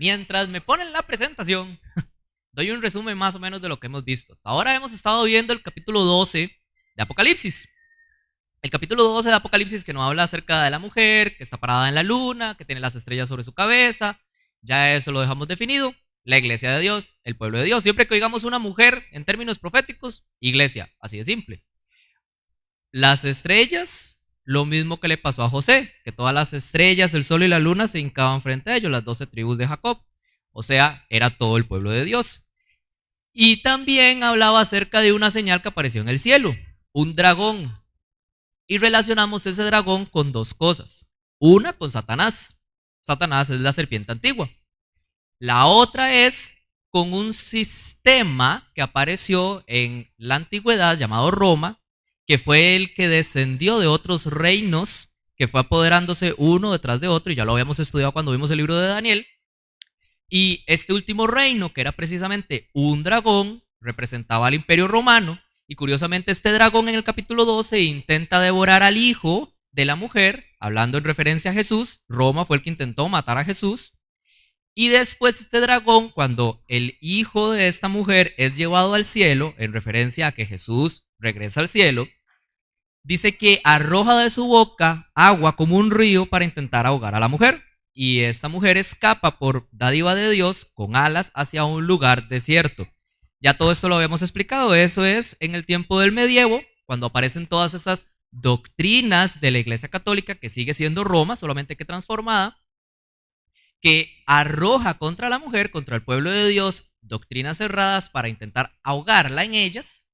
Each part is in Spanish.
mientras me ponen la presentación, doy un resumen más o menos de lo que hemos visto. Hasta ahora hemos estado viendo el capítulo 12 de Apocalipsis. El capítulo 12 de Apocalipsis que nos habla acerca de la mujer que está parada en la luna, que tiene las estrellas sobre su cabeza. Ya eso lo dejamos definido. La iglesia de Dios, el pueblo de Dios. Siempre que oigamos una mujer en términos proféticos, iglesia, así de simple. Las estrellas, lo mismo que le pasó a José, que todas las estrellas, el sol y la luna se hincaban frente a ellos, las 12 tribus de Jacob. O sea, era todo el pueblo de Dios. Y también hablaba acerca de una señal que apareció en el cielo, un dragón. Y relacionamos ese dragón con dos cosas. Una con Satanás. Satanás es la serpiente antigua. La otra es con un sistema que apareció en la antigüedad llamado Roma, que fue el que descendió de otros reinos, que fue apoderándose uno detrás de otro, y ya lo habíamos estudiado cuando vimos el libro de Daniel. Y este último reino, que era precisamente un dragón, representaba al imperio romano. Y curiosamente este dragón en el capítulo 12 intenta devorar al hijo de la mujer, hablando en referencia a Jesús. Roma fue el que intentó matar a Jesús. Y después este dragón, cuando el hijo de esta mujer es llevado al cielo, en referencia a que Jesús regresa al cielo, dice que arroja de su boca agua como un río para intentar ahogar a la mujer. Y esta mujer escapa por dádiva de Dios con alas hacia un lugar desierto. Ya todo esto lo habíamos explicado, eso es en el tiempo del medievo, cuando aparecen todas esas doctrinas de la Iglesia Católica, que sigue siendo Roma, solamente que transformada, que arroja contra la mujer, contra el pueblo de Dios, doctrinas cerradas para intentar ahogarla en ellas,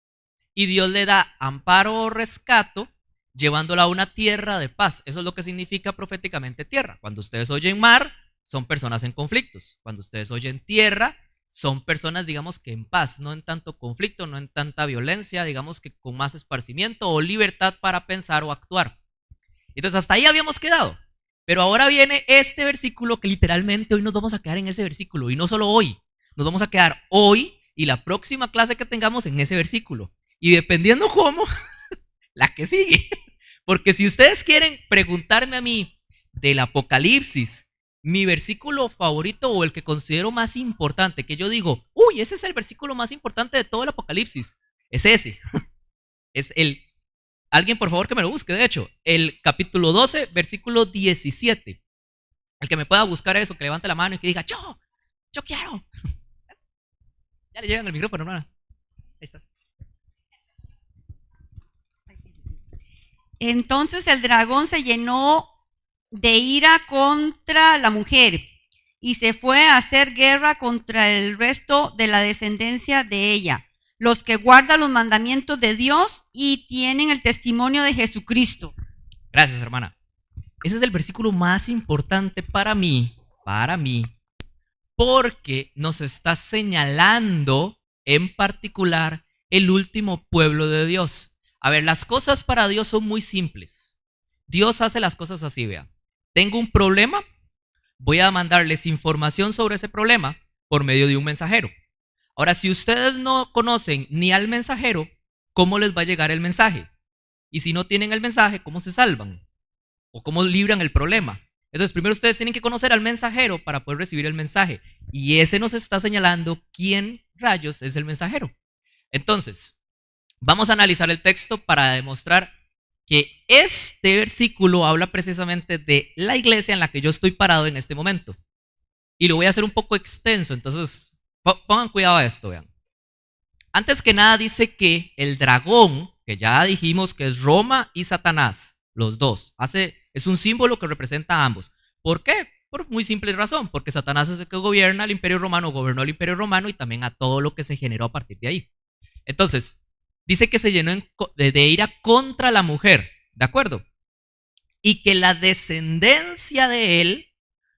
y Dios le da amparo o rescato, llevándola a una tierra de paz. Eso es lo que significa proféticamente tierra. Cuando ustedes oyen mar, son personas en conflictos. Cuando ustedes oyen tierra, son personas, digamos que en paz, no en tanto conflicto, no en tanta violencia, digamos que con más esparcimiento o libertad para pensar o actuar. Entonces hasta ahí habíamos quedado. Pero ahora viene este versículo que literalmente hoy nos vamos a quedar en ese versículo. Y no solo hoy, nos vamos a quedar hoy y la próxima clase que tengamos en ese versículo. Y dependiendo cómo, la que sigue. Porque si ustedes quieren preguntarme a mí del Apocalipsis, mi versículo favorito o el que considero más importante, que yo digo, uy, ese es el versículo más importante de todo el Apocalipsis, es ese. Es el, alguien por favor que me lo busque, de hecho, el capítulo 12, versículo 17. El que me pueda buscar eso, que levante la mano y que diga, yo quiero. Ya le llegan el micrófono, hermana. Ahí está. Entonces el dragón se llenó de ira contra la mujer y se fue a hacer guerra contra el resto de la descendencia de ella, los que guardan los mandamientos de Dios y tienen el testimonio de Jesucristo. Gracias, hermana. Ese es el versículo más importante para mí, porque nos está señalando en particular el último pueblo de Dios. A ver, las cosas para Dios son muy simples. Dios hace las cosas así, vea. Tengo un problema, voy a mandarles información sobre ese problema por medio de un mensajero. Ahora, si ustedes no conocen ni al mensajero, ¿cómo les va a llegar el mensaje? Y si no tienen el mensaje, ¿cómo se salvan? ¿O cómo libran el problema? Entonces, primero ustedes tienen que conocer al mensajero para poder recibir el mensaje. Y ese nos está señalando quién rayos es el mensajero. Entonces, vamos a analizar el texto para demostrar que este versículo habla precisamente de la iglesia en la que yo estoy parado en este momento. Y lo voy a hacer un poco extenso, entonces pongan cuidado a esto, vean. Antes que nada dice que el dragón, que ya dijimos que es Roma y Satanás, los dos, es un símbolo que representa a ambos. ¿Por qué? Por muy simple razón, porque Satanás es el que gobierna el imperio romano, gobernó el imperio romano y también a todo lo que se generó a partir de ahí. Entonces, dice que se llenó de ira contra la mujer, ¿de acuerdo? Y que la descendencia de él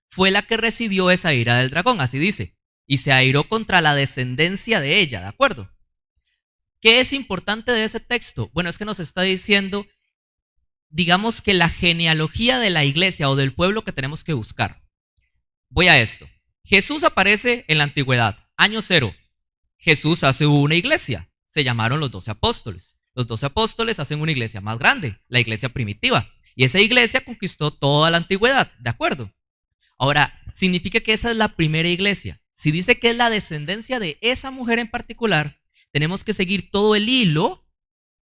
fue la que recibió esa ira del dragón, así dice. Y se airó contra la descendencia de ella, ¿de acuerdo? ¿Qué es importante de ese texto? Bueno, es que nos está diciendo, digamos que la genealogía de la iglesia o del pueblo que tenemos que buscar. Voy a esto. Jesús aparece en la antigüedad, año cero. Jesús hace una iglesia. Se llamaron los 12 apóstoles. Los 12 apóstoles hacen una iglesia más grande, la iglesia primitiva. Y esa iglesia conquistó toda la antigüedad, ¿de acuerdo? Ahora, significa que esa es la primera iglesia. Si dice que es la descendencia de esa mujer en particular, tenemos que seguir todo el hilo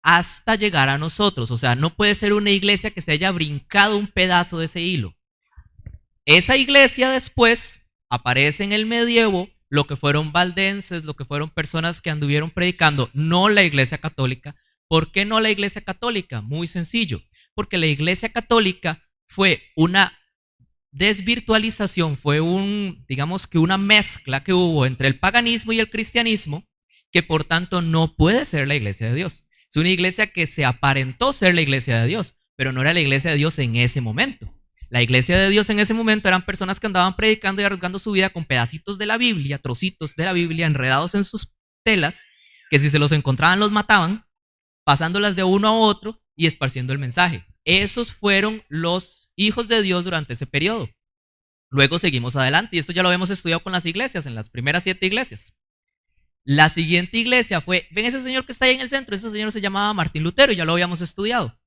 hasta llegar a nosotros. O sea, no puede ser una iglesia que se haya brincado un pedazo de ese hilo. Esa iglesia después aparece en el medievo, lo que fueron valdenses, lo que fueron personas que anduvieron predicando, no la iglesia católica. ¿Por qué no la iglesia católica? Muy sencillo, porque la iglesia católica fue una desvirtualización, fue digamos que una mezcla que hubo entre el paganismo y el cristianismo, que por tanto no puede ser la iglesia de Dios. Es una iglesia que se aparentó ser la iglesia de Dios, pero no era la iglesia de Dios en ese momento. La iglesia de Dios en ese momento eran personas que andaban predicando y arriesgando su vida con pedacitos de la Biblia, trocitos de la Biblia enredados en sus telas, que si se los encontraban los mataban, pasándolas de uno a otro y esparciendo el mensaje. Esos fueron los hijos de Dios durante ese periodo. Luego seguimos adelante y esto ya lo habíamos estudiado con las iglesias, en las primeras 7 iglesias. La siguiente iglesia fue, ven ese señor que está ahí en el centro, ese señor se llamaba Martín Lutero y ya lo habíamos estudiado.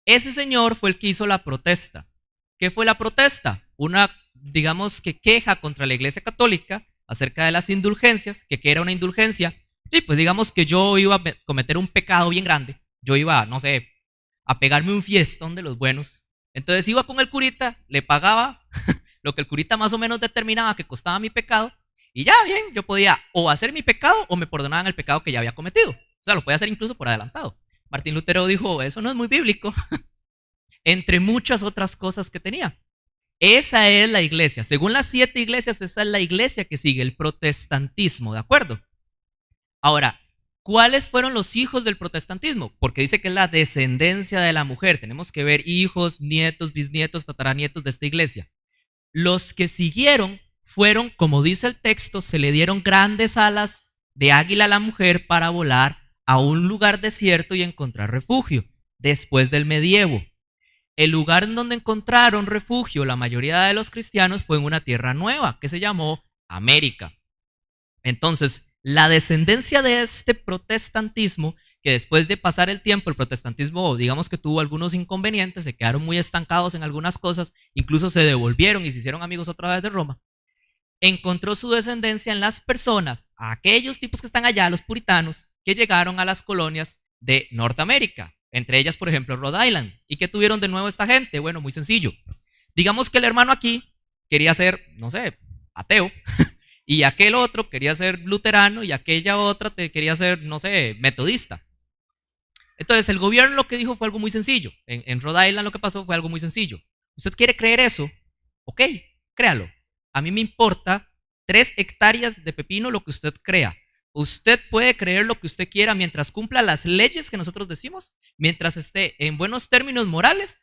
Ese señor fue el que hizo la protesta. ¿Qué fue la protesta? Una, digamos que queja contra la iglesia católica acerca de las indulgencias, que era una indulgencia. Y pues digamos que yo iba a cometer un pecado bien grande. Yo iba, no sé, a pegarme un fiestón de los buenos. Entonces iba con el curita, le pagaba lo que el curita más o menos determinaba que costaba mi pecado. Y ya, bien, yo podía o hacer mi pecado o me perdonaban el pecado que ya había cometido. O sea, lo podía hacer incluso por adelantado. Martín Lutero dijo, eso no es muy bíblico. Entre muchas otras cosas que tenía. Esa es la iglesia. Según las 7 iglesias, esa es la iglesia que sigue el protestantismo, ¿de acuerdo? Ahora, ¿cuáles fueron los hijos del protestantismo? Porque dice que es la descendencia de la mujer. Tenemos que ver hijos, nietos, bisnietos, tataranietos de esta iglesia. Los que siguieron fueron, como dice el texto, se le dieron grandes alas de águila a la mujer para volar a un lugar desierto y encontrar refugio, después del medievo. El lugar en donde encontraron refugio la mayoría de los cristianos fue en una tierra nueva que se llamó América. Entonces, la descendencia de este protestantismo, que después de pasar el tiempo, el protestantismo, digamos que tuvo algunos inconvenientes, se quedaron muy estancados en algunas cosas, incluso se devolvieron y se hicieron amigos otra vez de Roma, encontró su descendencia en las personas, aquellos tipos que están allá, los puritanos, que llegaron a las colonias de Norteamérica. Entre ellas, por ejemplo, Rhode Island. ¿Y qué tuvieron de nuevo esta gente? Bueno, muy sencillo. Digamos que el hermano aquí quería ser, no sé, ateo, y aquel otro quería ser luterano, y aquella otra quería ser, no sé, metodista. Entonces, el gobierno lo que dijo fue algo muy sencillo. En Rhode Island lo que pasó fue algo muy sencillo. ¿Usted quiere creer eso? Ok, créalo. A mí me importa 3 hectáreas de pepino lo que usted crea. Usted puede creer lo que usted quiera mientras cumpla las leyes que nosotros decimos, mientras esté en buenos términos morales,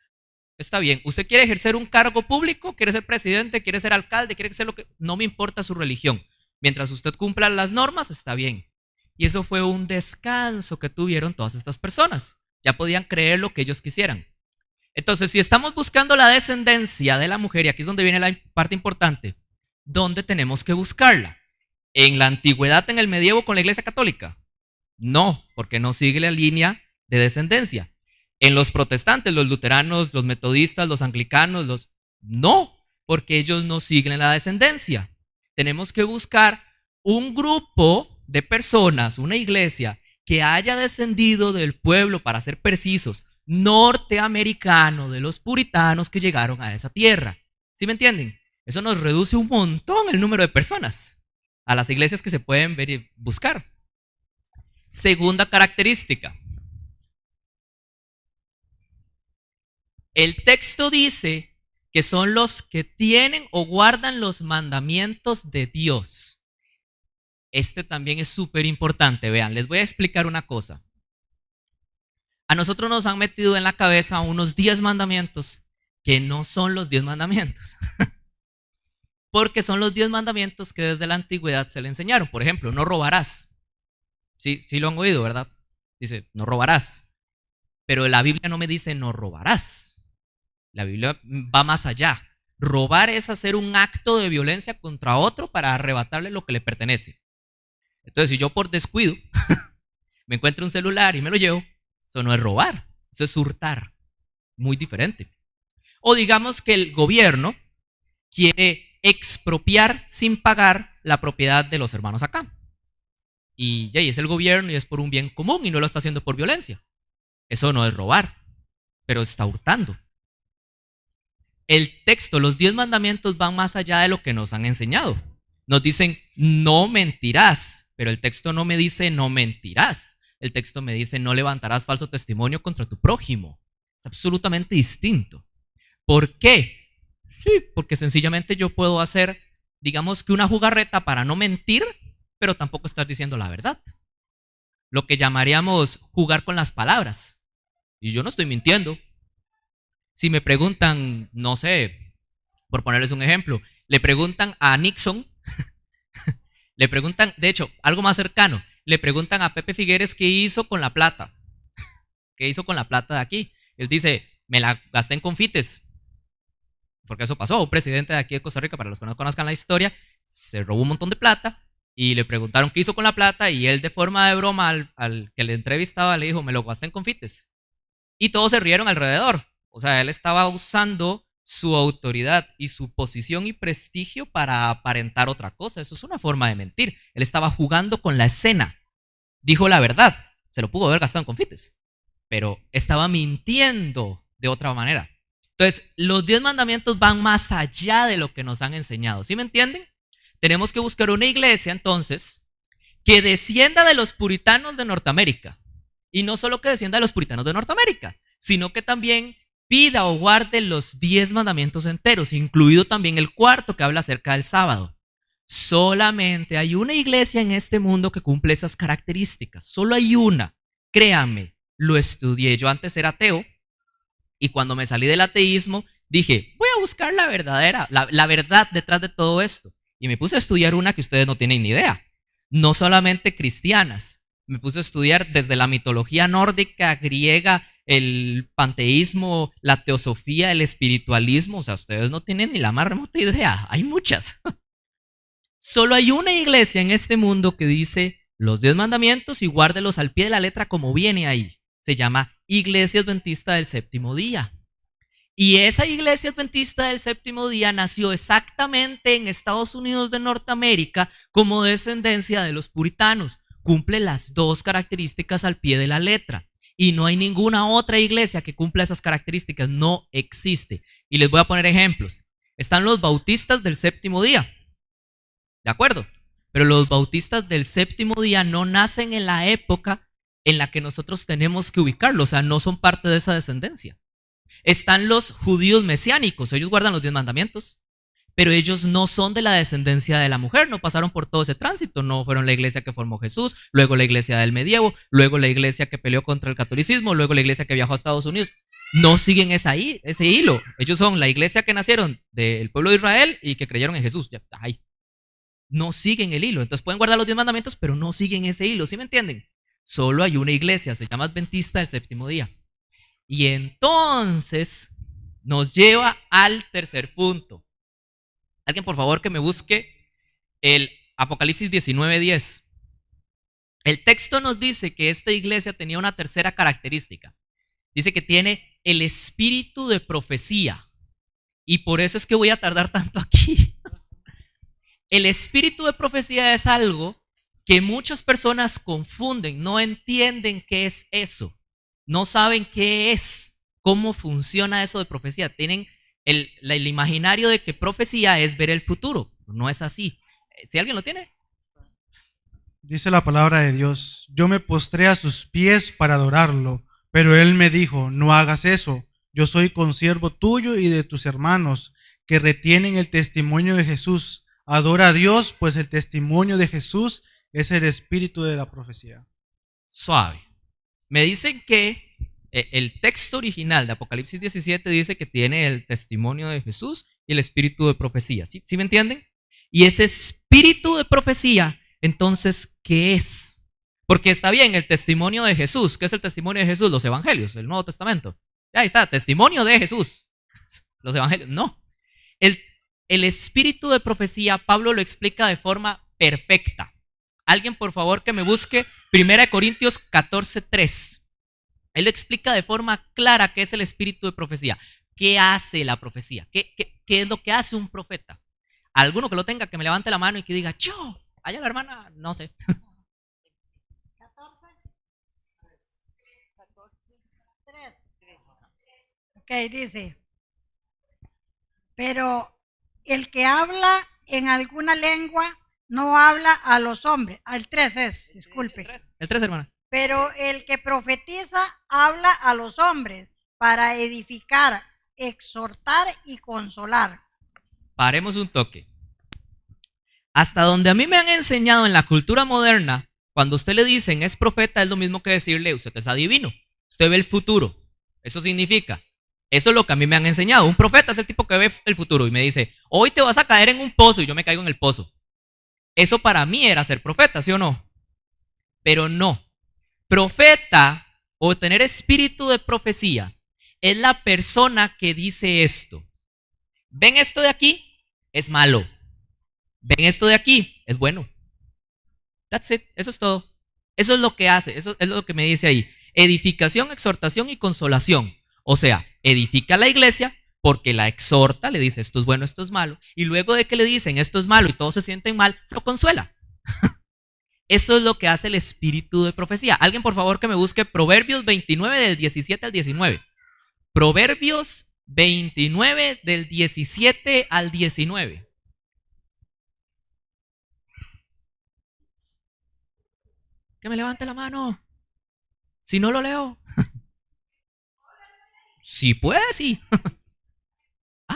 está bien. Usted quiere ejercer un cargo público, quiere ser presidente, quiere ser alcalde, quiere ser lo que... No me importa su religión. Mientras usted cumpla las normas, está bien. Y eso fue un descanso que tuvieron todas estas personas. Ya podían creer lo que ellos quisieran. Entonces, si estamos buscando la descendencia de la mujer, y aquí es donde viene la parte importante, ¿dónde tenemos que buscarla? ¿En la antigüedad, en el medievo con la iglesia católica? No, porque no sigue la línea de descendencia. En los protestantes, los luteranos, los metodistas, los anglicanos, no, porque ellos no siguen la descendencia. Tenemos que buscar un grupo de personas, una iglesia que haya descendido del pueblo, para ser precisos, norteamericano, de los puritanos que llegaron a esa tierra. ¿Sí me entienden? Eso nos reduce un montón el número de personas a las iglesias que se pueden ver y buscar. Segunda característica. El texto dice que son los que tienen o guardan los mandamientos de Dios. Este también es súper importante. Vean, les voy a explicar una cosa. A nosotros nos han metido en la cabeza unos 10 mandamientos que no son los 10 mandamientos. Porque son los 10 mandamientos que desde la antigüedad se le enseñaron. Por ejemplo, no robarás. Sí lo han oído, ¿verdad? Dice, no robarás. Pero la Biblia no me dice no robarás. La Biblia va más allá. Robar es hacer un acto de violencia contra otro para arrebatarle lo que le pertenece. Entonces, si yo por descuido me encuentro un celular y me lo llevo, eso no es robar, eso es hurtar. Muy diferente. O digamos que el gobierno quiere expropiar sin pagar la propiedad de los hermanos acá. Y es el gobierno y es por un bien común y no lo está haciendo por violencia. Eso no es robar, pero está hurtando. El texto, los 10 mandamientos van más allá de lo que nos han enseñado. Nos dicen, no mentirás, pero el texto no me dice, no mentirás. El texto me dice, no levantarás falso testimonio contra tu prójimo. Es absolutamente distinto. ¿Por qué? Sí, porque sencillamente yo puedo hacer, digamos que una jugarreta para no mentir, pero tampoco estar diciendo la verdad. Lo que llamaríamos jugar con las palabras. Y yo no estoy mintiendo. Si me preguntan, no sé, por ponerles un ejemplo, le preguntan a Nixon, le preguntan, de hecho, algo más cercano, le preguntan a Pepe Figueres qué hizo con la plata. ¿Qué hizo con la plata de aquí? Él dice, me la gasté en confites. Porque eso pasó, un presidente de aquí de Costa Rica, para los que no conozcan la historia, se robó un montón de plata y le preguntaron qué hizo con la plata y él de forma de broma al que le entrevistaba le dijo, me lo gasté en confites. Y todos se rieron alrededor. O sea, él estaba usando su autoridad y su posición y prestigio para aparentar otra cosa. Eso es una forma de mentir. Él estaba jugando con la escena. Dijo la verdad. Se lo pudo haber gastado en confites. Pero estaba mintiendo de otra manera. Entonces, los 10 mandamientos van más allá de lo que nos han enseñado. ¿Sí me entienden? Tenemos que buscar una iglesia, entonces, que descienda de los puritanos de Norteamérica. Y no solo que descienda de los puritanos de Norteamérica, sino que también pida o guarde los 10 mandamientos enteros, incluido también el cuarto que habla acerca del sábado. Solamente hay una iglesia en este mundo que cumple esas características. Solo hay una. Créanme, lo estudié. Yo antes era ateo y cuando me salí del ateísmo dije, voy a buscar la verdadera, la verdad detrás de todo esto. Y me puse a estudiar una que ustedes no tienen ni idea. No solamente cristianas. Me puse a estudiar desde la mitología nórdica, griega, el panteísmo, la teosofía, el espiritualismo. O sea, ustedes no tienen ni la más remota idea. Hay muchas. Solo hay una iglesia en este mundo que dice los 10 mandamientos y guárdelos al pie de la letra como viene ahí. Se llama Iglesia Adventista del Séptimo Día. Y esa Iglesia Adventista del Séptimo Día nació exactamente en Estados Unidos de Norteamérica como descendencia de los puritanos. Cumple las 2 características al pie de la letra. Y no hay ninguna otra iglesia que cumpla esas características. No existe. Y les voy a poner ejemplos. Están los bautistas del Séptimo Día. ¿De acuerdo? Pero los bautistas del Séptimo Día no nacen en la época en la que nosotros tenemos que ubicarlos. O sea, no son parte de esa descendencia. Están los judíos mesiánicos. Ellos guardan los 10 mandamientos. Pero ellos no son de la descendencia de la mujer, no pasaron por todo ese tránsito, no fueron la iglesia que formó Jesús, luego la iglesia del medievo, luego la iglesia que peleó contra el catolicismo, luego la iglesia que viajó a Estados Unidos. No siguen ese hilo. Ellos son la iglesia que nacieron del pueblo de Israel y que creyeron en Jesús. Ya, ahí. No siguen el hilo. Entonces pueden guardar los 10 mandamientos, pero no siguen ese hilo. ¿Sí me entienden? Solo hay una iglesia, se llama Adventista del Séptimo Día. Y entonces nos lleva al tercer punto. Alguien por favor que me busque el Apocalipsis 19:10. El texto nos dice que esta iglesia tenía una tercera característica. Dice que tiene el espíritu de profecía. Y por eso es que voy a tardar tanto aquí. El espíritu de profecía es algo que muchas personas confunden, no entienden qué es eso. No saben qué es, cómo funciona eso de profecía. Tienen el imaginario de que profecía es ver el futuro. No es así. ¿Si alguien lo tiene? Dice la palabra de Dios, yo me postré a sus pies para adorarlo, pero él me dijo, no hagas eso, yo soy consiervo tuyo y de tus hermanos, que retienen el testimonio de Jesús. Adora a Dios, pues el testimonio de Jesús es el espíritu de la profecía. Suave. Me dicen que el texto original de Apocalipsis 17 dice que tiene el testimonio de Jesús y el espíritu de profecía. ¿Sí me entienden? Y ese espíritu de profecía, entonces, ¿qué es? Porque está bien, el testimonio de Jesús. ¿Qué es el testimonio de Jesús? Los evangelios, el Nuevo Testamento. Ahí está, testimonio de Jesús. Los evangelios, no. El espíritu de profecía, Pablo lo explica de forma perfecta. Alguien, por favor, que me busque 1 Corintios 14:3. Él lo explica de forma clara qué es el espíritu de profecía. ¿qué hace la profecía? ¿Qué es lo que hace un profeta? Alguno que lo tenga, que me levante la mano y que diga, yo, allá la hermana, no sé. 3. Ok, dice, pero el que habla en alguna lengua no habla a los hombres. El 3 es, disculpe. El 3, hermana. Pero el que profetiza habla a los hombres para edificar, exhortar y consolar. Paremos un toque. Hasta donde a mí me han enseñado en la cultura moderna, cuando usted le dicen es profeta, es lo mismo que decirle usted es adivino. Usted ve el futuro. Eso significa, eso es lo que a mí me han enseñado. Un profeta es el tipo que ve el futuro y me dice, hoy te vas a caer en un pozo y yo me caigo en el pozo. Eso para mí era ser profeta, ¿sí o no? Pero no. Profeta o tener espíritu de profecía es la persona que dice esto. ¿Ven esto de aquí? Es malo. ¿Ven esto de aquí? Es bueno. That's it. Eso es todo. Eso es lo que hace. Eso es lo que me dice ahí. Edificación, exhortación y consolación. O sea, edifica la iglesia porque la exhorta, le dice esto es bueno, esto es malo. Y luego de que le dicen esto es malo y todos se sienten mal, lo consuela. Eso es lo que hace el espíritu de profecía. Alguien por favor que me busque Proverbios 29 del 17 al 19. Proverbios 29 del 17 al 19. Que me levante la mano. Si no lo leo. Si puede, sí.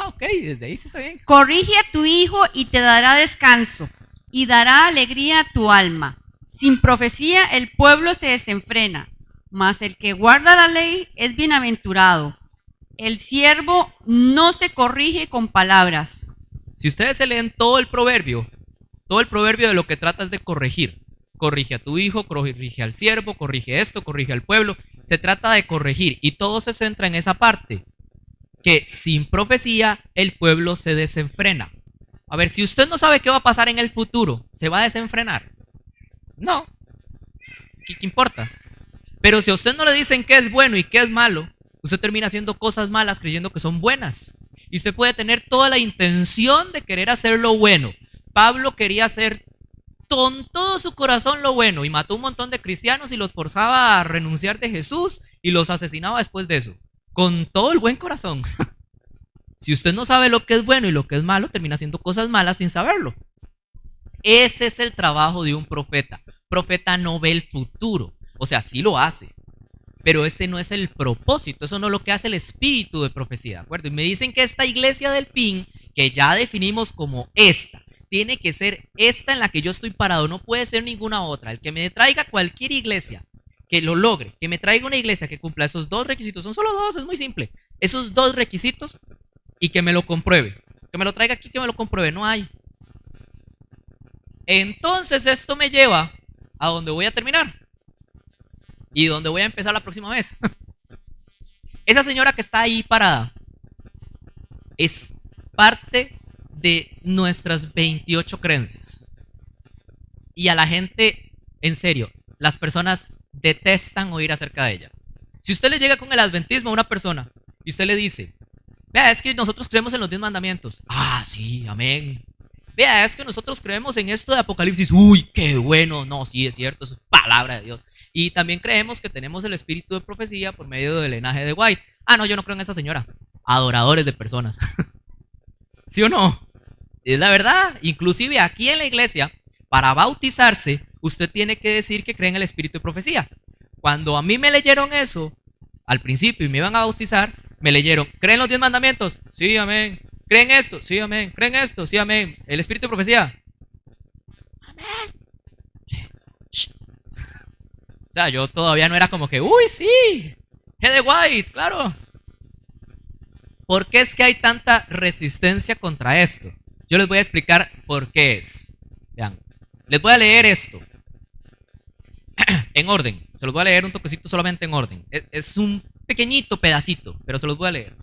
Ok, desde ahí sí está bien. Corrige a tu hijo y te dará descanso, y dará alegría a tu alma. Sin profecía el pueblo se desenfrena, mas el que guarda la ley es bienaventurado. El siervo no se corrige con palabras. Si ustedes se leen todo el proverbio de lo que trata es de corregir. Corrige a tu hijo, corrige al siervo, corrige esto, corrige al pueblo. Se trata de corregir y todo se centra en esa parte. Que sin profecía el pueblo se desenfrena. A ver, si usted no sabe qué va a pasar en el futuro, ¿se va a desenfrenar? No. ¿Qué importa? Pero si a usted no le dicen qué es bueno y qué es malo, usted termina haciendo cosas malas creyendo que son buenas. Y usted puede tener toda la intención de querer hacer lo bueno. Pablo quería hacer con todo su corazón lo bueno y mató un montón de cristianos y los forzaba a renunciar de Jesús y los asesinaba después de eso. Con todo el buen corazón. Si usted no sabe lo que es bueno y lo que es malo, termina haciendo cosas malas sin saberlo. Ese es el trabajo de un profeta. Profeta no ve el futuro. O sea, sí lo hace. Pero ese no es el propósito. Eso no es lo que hace el espíritu de profecía. ¿De acuerdo? Y me dicen que esta iglesia del PIN, que ya definimos como esta, tiene que ser esta en la que yo estoy parado. No puede ser ninguna otra. El que me traiga cualquier iglesia que lo logre, que me traiga una iglesia que cumpla esos dos requisitos, son solo dos, es muy simple. Esos dos requisitos y que me lo compruebe. Que me lo traiga aquí, que me lo compruebe. No hay. Entonces esto me lleva a donde voy a terminar y donde voy a empezar la próxima vez. Esa señora que está ahí parada es parte de nuestras 28 creencias. Y a la gente, en serio, las personas detestan oír acerca de ella. Si usted le llega con el adventismo a una persona y usted le dice, vea, es que nosotros creemos en los 10 mandamientos. Ah, sí, amén. Vea, es que nosotros creemos en esto de Apocalipsis. Uy, qué bueno. No, sí, es cierto, es palabra de Dios. Y también creemos que tenemos el espíritu de profecía por medio del linaje de White. Ah, no, yo no creo en esa señora. Adoradores de personas. ¿Sí o no? Es la verdad. Inclusive aquí en la iglesia, para bautizarse, usted tiene que decir que cree en el espíritu de profecía. Cuando a mí me leyeron eso, al principio, y me iban a bautizar, me leyeron, ¿creen los 10 mandamientos? Sí, amén. ¿Creen esto? Sí, amén. ¿Creen esto? Sí, amén. ¿El espíritu de profecía? Amén. O sea, yo todavía no era como que, uy, sí, G de White, claro. ¿Por qué es que hay tanta resistencia contra esto? Yo les voy a explicar por qué es. Vean, les voy a leer esto en orden. Se los voy a leer un toquecito solamente en orden. Es un pequeñito pedacito, pero se los voy a leer.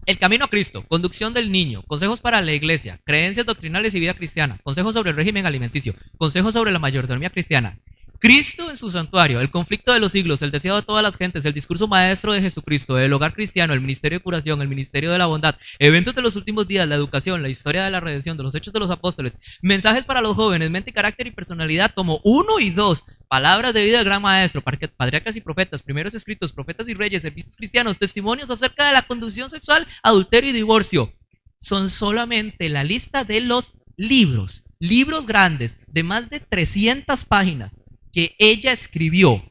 El camino a Cristo, conducción del niño, consejos para la iglesia, creencias doctrinales y vida cristiana, consejos sobre el régimen alimenticio, consejos sobre la mayordomía cristiana, Cristo en su santuario, el conflicto de los siglos, el deseo de todas las gentes, el discurso maestro de Jesucristo, el hogar cristiano, el ministerio de curación, el ministerio de la bondad, eventos de los últimos días, la educación, la historia de la redención, de los hechos de los apóstoles, mensajes para los jóvenes, mente, carácter y personalidad, tomo 1 y 2, palabras de vida del gran maestro, patriarcas y profetas, primeros escritos, profetas y reyes, servicios cristianos, testimonios acerca de la conducción sexual, adulterio y divorcio. Son solamente la lista de los libros grandes de más de 300 páginas que ella escribió.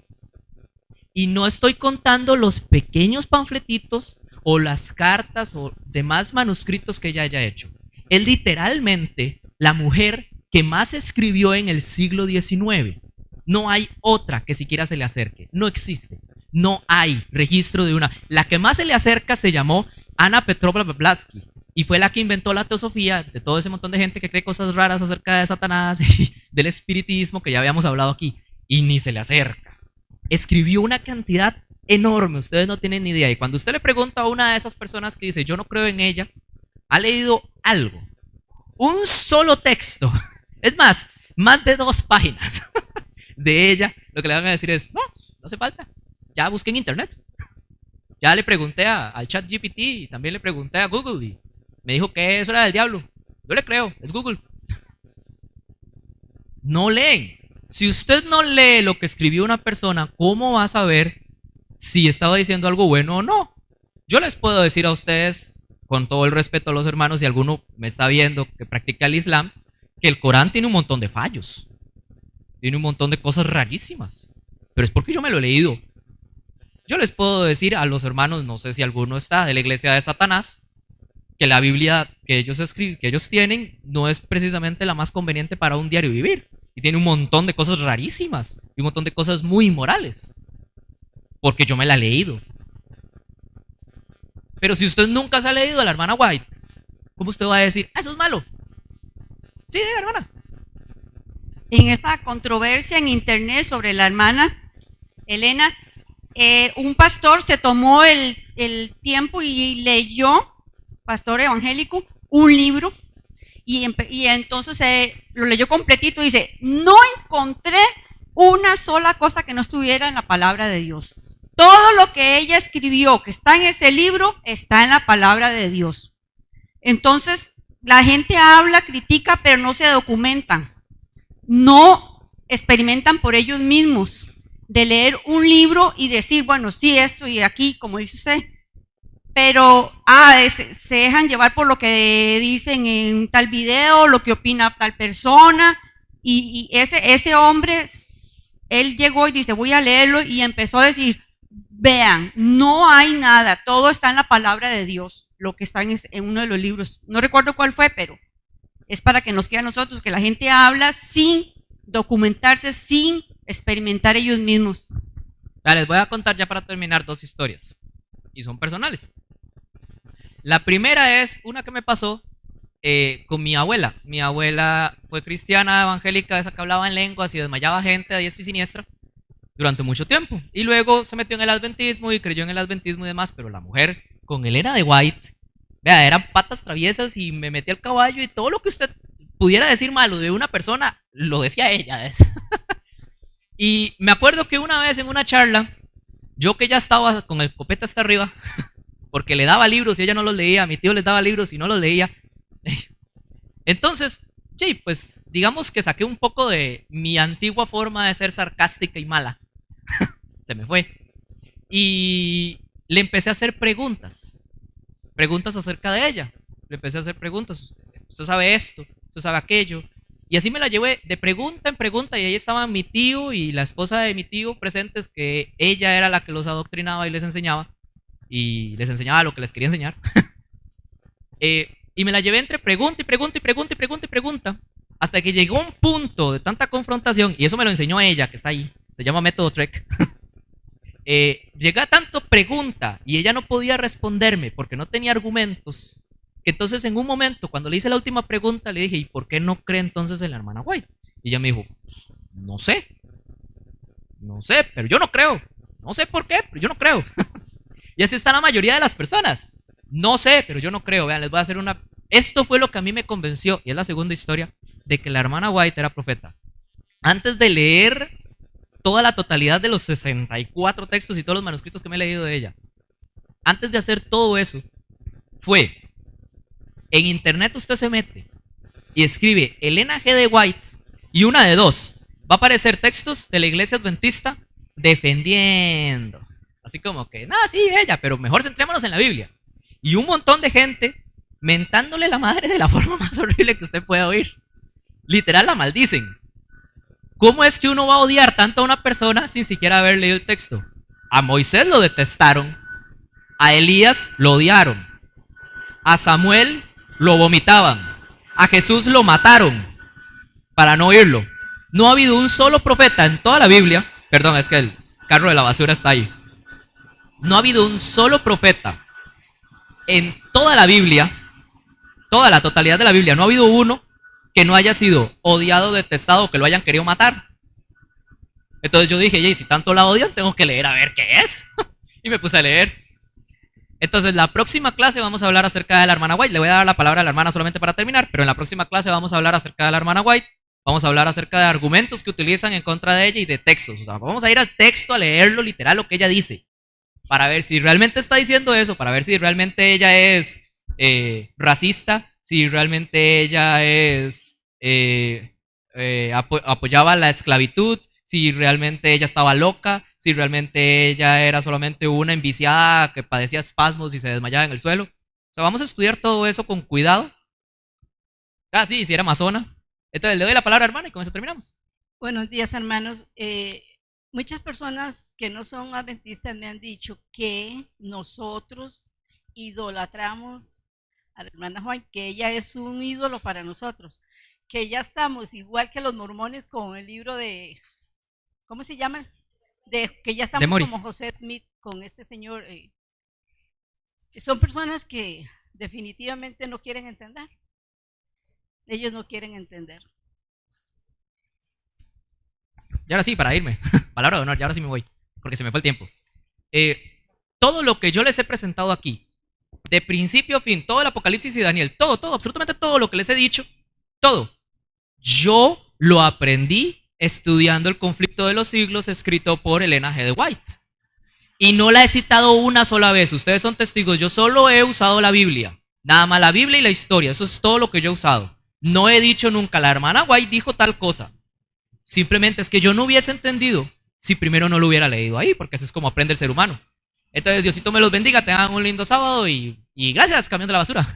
Y no estoy contando los pequeños panfletitos o las cartas o demás manuscritos que ella haya hecho. Es literalmente la mujer que más escribió en el siglo XIX. No hay otra que siquiera se le acerque. No existe. No hay registro de una. La que más se le acerca se llamó Anna Petrovna Blavatsky y fue la que inventó la teosofía de todo ese montón de gente que cree cosas raras acerca de Satanás y del espiritismo que ya habíamos hablado aquí. Y ni se le acerca. Escribió una cantidad enorme, ustedes no tienen ni idea. Y cuando usted le pregunta a una de esas personas que dice, yo no creo en ella, ha leído algo, un solo texto, es más de 2 páginas de ella, lo que le van a decir es, no hace falta, ya busqué en internet. Ya le pregunté al chat GPT y también le pregunté a Google y me dijo que eso era del diablo. Yo le creo, es Google. No leen. Si usted no lee lo que escribió una persona, ¿cómo va a saber si estaba diciendo algo bueno o no? Yo les puedo decir a ustedes, con todo el respeto a los hermanos, si alguno me está viendo que practica el Islam, que el Corán tiene un montón de fallos. Tiene un montón de cosas rarísimas. Pero es porque yo me lo he leído. Yo les puedo decir a los hermanos, no sé si alguno está de la iglesia de Satanás, que la Biblia que ellos tienen no es precisamente la más conveniente para un diario vivir. Y tiene un montón de cosas rarísimas y un montón de cosas muy inmorales. Porque yo me la he leído. Pero si usted nunca se ha leído a la hermana White, ¿cómo usted va a decir, eso es malo? Sí, hermana. En esta controversia en internet sobre la hermana Elena, un pastor se tomó el tiempo y leyó, pastor evangélico, un libro. Y entonces lo leyó completito y dice, no encontré una sola cosa que no estuviera en la palabra de Dios. Todo lo que ella escribió, que está en ese libro, está en la palabra de Dios. Entonces, la gente habla, critica, pero no se documentan. No experimentan por ellos mismos de leer un libro y decir, bueno, sí, esto y aquí, como dice usted. Pero se dejan llevar por lo que dicen en tal video, lo que opina tal persona, y ese hombre, él llegó y dice, voy a leerlo, y empezó a decir, vean, no hay nada, todo está en la palabra de Dios, lo que está en uno de los libros, no recuerdo cuál fue, pero es para que nos quede a nosotros, que la gente habla sin documentarse, sin experimentar ellos mismos. Les voy a contar ya para terminar 2 historias, y son personales. La primera es una que me pasó con mi abuela. Mi abuela fue cristiana, evangélica, esa que hablaba en lenguas y desmayaba gente a diestra y siniestra durante mucho tiempo. Y luego se metió en el adventismo y creyó en el adventismo y demás. Pero la mujer con Elena de White, vea, eran patas traviesas y me metí al caballo y todo lo que usted pudiera decir malo de una persona, lo decía ella. Y me acuerdo que una vez en una charla, yo que ya estaba con el copete hasta arriba, porque le daba libros y ella no los leía, a mi tío les daba libros y no los leía. Entonces, sí, pues digamos que saqué un poco de mi antigua forma de ser sarcástica y mala. Se me fue. Y le empecé a hacer preguntas acerca de ella. Le empecé a hacer preguntas, usted sabe esto, usted sabe aquello. Y así me la llevé de pregunta en pregunta y ahí estaban mi tío y la esposa de mi tío presentes, que ella era la que los adoctrinaba y les enseñaba. Y les enseñaba lo que les quería enseñar. Y me la llevé entre pregunta y pregunta y pregunta y pregunta y pregunta, hasta que llegó un punto de tanta confrontación, y eso me lo enseñó ella, que está ahí, se llama Método Trek. Llega tanto pregunta y ella no podía responderme porque no tenía argumentos, que entonces en un momento, cuando le hice la última pregunta, le dije, ¿y por qué no cree entonces en la hermana White? Y ella me dijo, pues, no sé, pero yo no creo. No sé por qué, pero yo no creo. Y así está la mayoría de las personas. No sé, pero yo no creo. Vean, les voy a hacer una... Esto fue lo que a mí me convenció, y es la segunda historia, de que la hermana White era profeta. Antes de leer toda la totalidad de los 64 textos y todos los manuscritos que me he leído de ella. Antes de hacer todo eso, fue, en internet usted se mete y escribe Elena G. de White y una de dos, va a aparecer textos de la iglesia adventista defendiendo. Así como que, nada, sí, ella, pero mejor centrémonos en la Biblia. Y un montón de gente mentándole la madre de la forma más horrible que usted pueda oír. Literal la maldicen. ¿Cómo es que uno va a odiar tanto a una persona sin siquiera haber leído el texto? A Moisés lo detestaron, a Elías lo odiaron, a Samuel lo vomitaban, a Jesús lo mataron para no oírlo. No ha habido un solo profeta en toda la Biblia, perdón, es que el carro de la basura está ahí. No ha habido un solo profeta en toda la Biblia, toda la totalidad de la Biblia, no ha habido uno que no haya sido odiado, detestado o que lo hayan querido matar. Entonces yo dije, si tanto la odian, tengo que leer a ver qué es. Y me puse a leer. Entonces la próxima clase vamos a hablar acerca de la hermana White. Le voy a dar la palabra a la hermana solamente para terminar, pero en la próxima clase vamos a hablar acerca de la hermana White. Vamos a hablar acerca de argumentos que utilizan en contra de ella y de textos. O sea, vamos a ir al texto a leerlo literal lo que ella dice, para ver si realmente está diciendo eso, para ver si realmente ella es racista, si realmente ella es apoyaba la esclavitud, si realmente ella estaba loca, si realmente ella era solamente una enviciada que padecía espasmos y se desmayaba en el suelo. O sea, vamos a estudiar todo eso con cuidado. Ah, sí, si era amazona. Entonces le doy la palabra, hermana, y con eso terminamos. Buenos días, hermanos. Muchas personas que no son adventistas me han dicho que nosotros idolatramos a la hermana White, que ella es un ídolo para nosotros, que ya estamos igual que los mormones con el libro de, ¿cómo se llama? Que ya estamos como José Smith con este señor. Son personas que definitivamente no quieren entender. Ellos no quieren entender. Y ahora sí, para irme, palabra de honor, y ahora sí me voy, porque se me fue el tiempo. Todo lo que yo les he presentado aquí, de principio a fin, todo el Apocalipsis y Daniel, todo, absolutamente todo lo que les he dicho, todo, yo lo aprendí estudiando El conflicto de los siglos, escrito por Elena G. de White. Y no la he citado una sola vez, ustedes son testigos, yo solo he usado la Biblia, nada más la Biblia y la historia, eso es todo lo que yo he usado. No he dicho nunca, la hermana White dijo tal cosa. Simplemente es que yo no hubiese entendido si primero no lo hubiera leído ahí, porque eso es como aprende el ser humano. Entonces, Diosito me los bendiga, tengan un lindo sábado y gracias, camión de la basura.